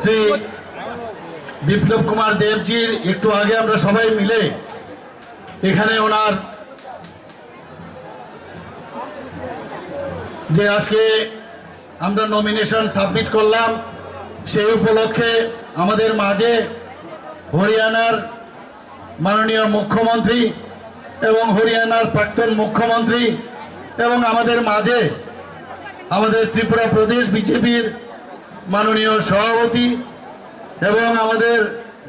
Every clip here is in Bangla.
শ্রী বিপ্লব কুমার দেবজির একটু আগে আমরা সবাই মিলে এখানে ওনার যে আজকে আমরা নমিনেশন সাবমিট করলাম সেই উপলক্ষে আমাদের মাঝে হরিয়ানার মাননীয় মুখ্যমন্ত্রী এবং হরিয়ানার প্রাক্তন মুখ্যমন্ত্রী এবং আমাদের মাঝে আমাদের ত্রিপুরা প্রদেশ বিজেপির মাননীয় সভাপতি এবং আমাদের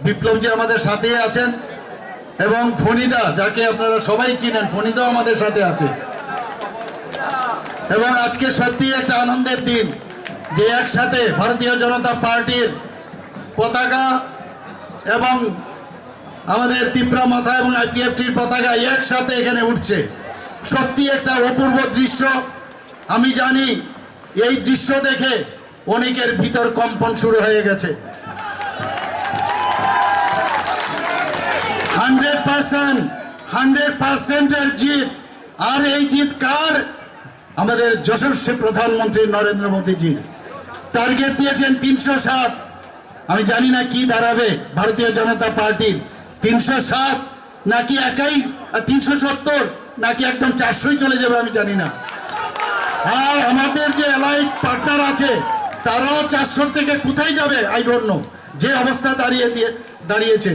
বিপ্লবজি আমাদের সাথে আছেন এবং ফণিদা যাকে আপনারা সবাই চিনেন, ফণিদাও আমাদের সাথে আছে। এবং আজকে সত্যি একটা আনন্দের দিন যে একসাথে ভারতীয় জনতা পার্টির পতাকা এবং আমাদের ত্রিপুরা মাথা এবং আইপিএফটির পতাকা একসাথে এখানে উঠছে। সত্যি একটা অপূর্ব দৃশ্য। আমি জানি এই দৃশ্য দেখে অনেকের ভিতর কম্পন শুরু হয়ে গেছে। 100% এর জিত। আর এই জিত কার? আমাদের যশস্বী প্রধানমন্ত্রী নরেন্দ্র মোদীজির। টার্গেট দিয়েছেন 307। আমি জানি না কি দাঁড়াবে ভারতীয় জনতা পার্টির, 307 নাকি একাই 370 নাকি একদম 400 চলে যাবে আমি জানি না। আর আমাদের যে এলাইট পার্টনার আছে তারাও 400 থেকে কোথায় যাবে আই ডোন্ট নো। যে অবস্থা দাঁড়িয়েছে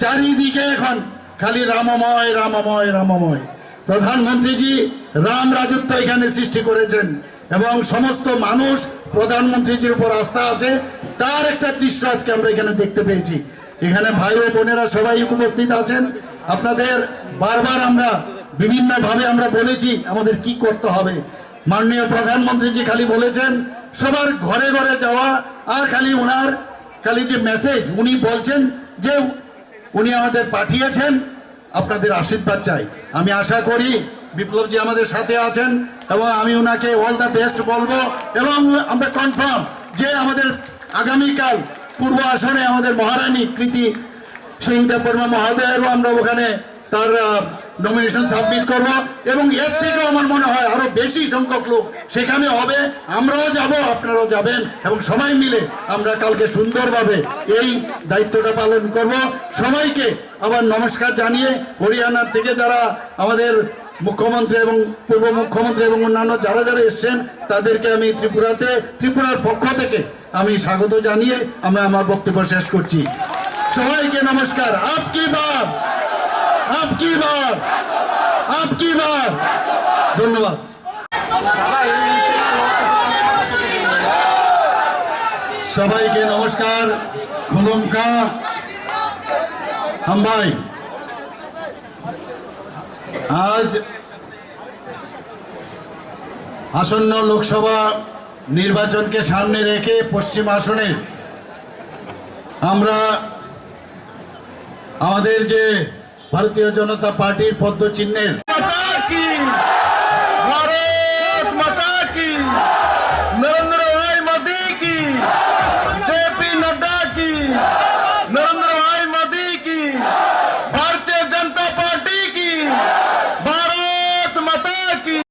চারিদিকে এখন খালি রামময় রামময় রামময়। প্রধানমন্ত্রীজি রাম রাজত্ব এখানে সৃষ্টি করেছেন এবং সমস্ত মানুষ প্রধানমন্ত্রীজির উপর আস্থা আছে। তার একটা দৃশ্য আজকে আমরা এখানে দেখতে পেয়েছি। এখানে ভাই ও বোনেরা সবাই উপস্থিত আছেন। আপনাদের বারবার আমরা বিভিন্নভাবে আমরা বলেছি আমাদের কি করতে হবে। মাননীয় প্রধানমন্ত্রীজি খালি বলেছেন সবার ঘরে ঘরে যাওয়া, আর খালি ওনার খালি যে মেসেজ উনি বলছেন যে উনি আমাদের পাঠিয়েছেন আপনাদের আশীর্বাদ চাই। আমি আশা করি বিপ্লবজি আমাদের সাথে আছেন এবং আমি ওনাকে অল দ্য বেস্ট বলবো এবং আমরা কনফার্ম যে আমাদের আগামীকাল পূর্ব আসনে আমাদের মহারানী কৃতি সিংদেববর্মা মহোদয়েরও আমরা ওখানে তার নমিনেশন সাবমিট করব এবং এর থেকেও আমার মনে হয় আরো বেশি সংখ্যক লোক সেখানে হবে। আমরাও যাব, আপনারাও যাবেন এবং সবাই মিলে আমরা কালকে সুন্দরভাবে এই দায়িত্বটা পালন করব। সবাইকে আবার নমস্কার জানিয়ে হরিয়ানার থেকে যারা আমাদের মুখ্যমন্ত্রী এবং পূর্ব মুখ্যমন্ত্রী এবং অন্যান্য যারা যারা এসছেন তাদেরকে আমি ত্রিপুরার পক্ষ থেকে আমি স্বাগত জানিয়ে আমি আমার বক্তব্য শেষ করছি। সবাইকে নমস্কার। আপকি বার, আপকি বার, আপকি বার। ধন্যবাদ। সবাইকে নমস্কার। খুলুমকা হামবাই। আজ আসন্ন লোকসভা নির্বাচনকে সামনে রেখে পশ্চিম আসনে আমরা আমাদের যে ভারতীয় জনতা পার্টির পদ্মচিহ্নের